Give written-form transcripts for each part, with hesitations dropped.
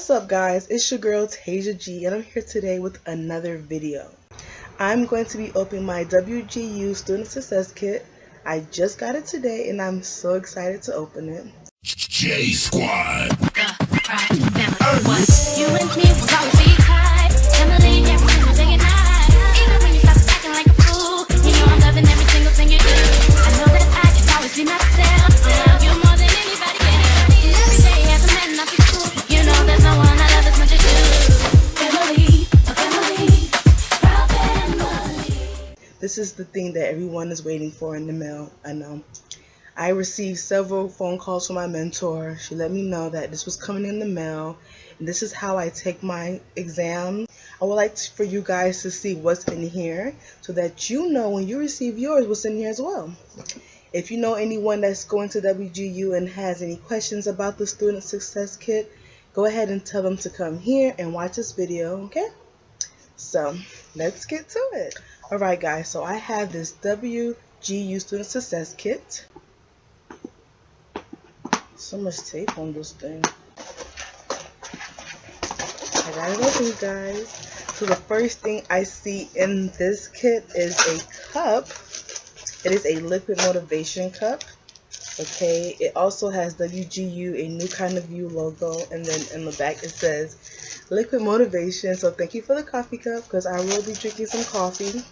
What's up guys, it's your girl Tasia G and I'm here today with another video. I'm going to be opening my WGU Student Success Kit. I just got it today and I'm so excited to open it. J Squad. You and me will always be tied. Family every single day and night. Even when you stop acting like a fool, you know I'm loving every single thing you do. I know that I can always be myself. I love you more than anybody can. And every day as a man I feel cool. You know there's no one I love as much as you. Family, a family, proud family. This is the thing that everyone is waiting for in the mail. I know. I received several phone calls from my mentor. She let me know that this was coming in the mail. And this is how I take my exam. I would like for you guys to see what's in here so that you know when you receive yours what's in here as well. If you know anyone that's going to WGU and has any questions about the Student Success Kit, go ahead and tell them to come here and watch this video, okay? So, let's get to it. Alright guys, so I have this WGU Student Success Kit. So much tape on this thing. I got it open, guys. So the first thing I see in this kit is a cup. It is a liquid motivation cup. Okay, it also has WGU, a new kind of you logo, and then in the back it says liquid motivation. So thank you for the coffee cup because I will be drinking some coffee.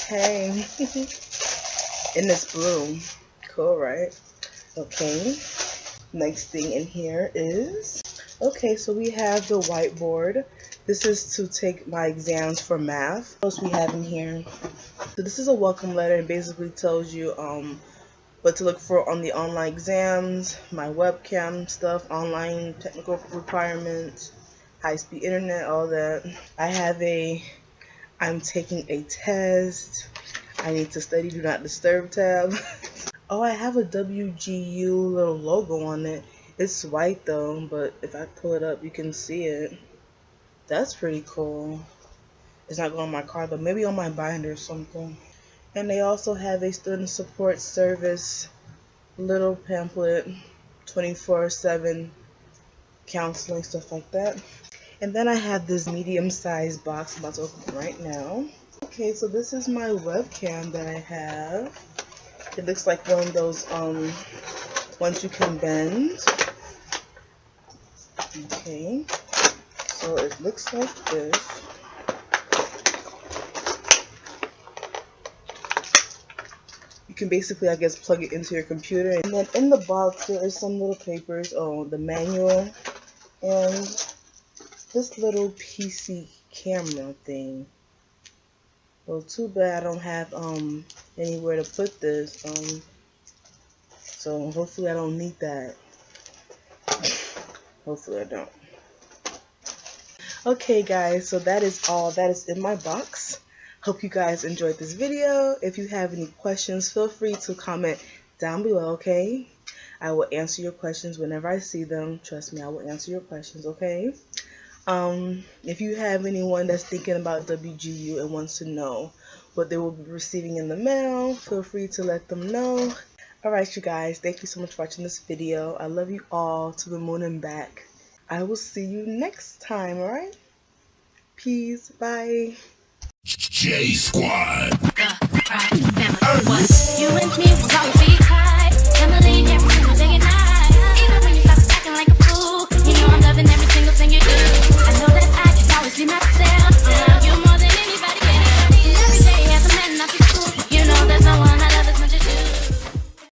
Hey, and it's blue. Cool, right? Okay. Next thing in here is, okay, so we have the whiteboard. This is to take my exams for math. What else we have in here? So this is a welcome letter and basically tells you what to look for on the online exams, my webcam stuff, online technical requirements, high-speed internet, all that. I have I'm taking a test. I need to study, do not disturb tab. Oh, I have a WGU little logo on it. It's white though, but if I pull it up, you can see it. That's pretty cool. It's not going on my card, but maybe on my binder or something. And they also have a student support service little pamphlet, 24/7 counseling, stuff like that. And then I have this medium-sized box I'm about to open right now. Okay, so this is my webcam that I have. It looks like one of those ones you can bend. Okay, so it looks like this. You can basically, I guess, plug it into your computer. And then in the box there is some little papers, the manual, and this little PC camera thing. Well, too bad I don't have anywhere to put this. So hopefully I don't need that. Hopefully I don't. Okay guys, so that is all that is in my box. Hope you guys enjoyed this video. If you have any questions, feel free to comment down below, okay? I will answer your questions whenever I see them. Trust me, I will answer your questions, okay? If you have anyone that's thinking about WGU and wants to know what they will be receiving in the mail, feel free to let them know. Alright you guys, thank you so much for watching this video. I love you all to the moon and back. I will see you next time, alright? Peace, bye. J Squad. You and me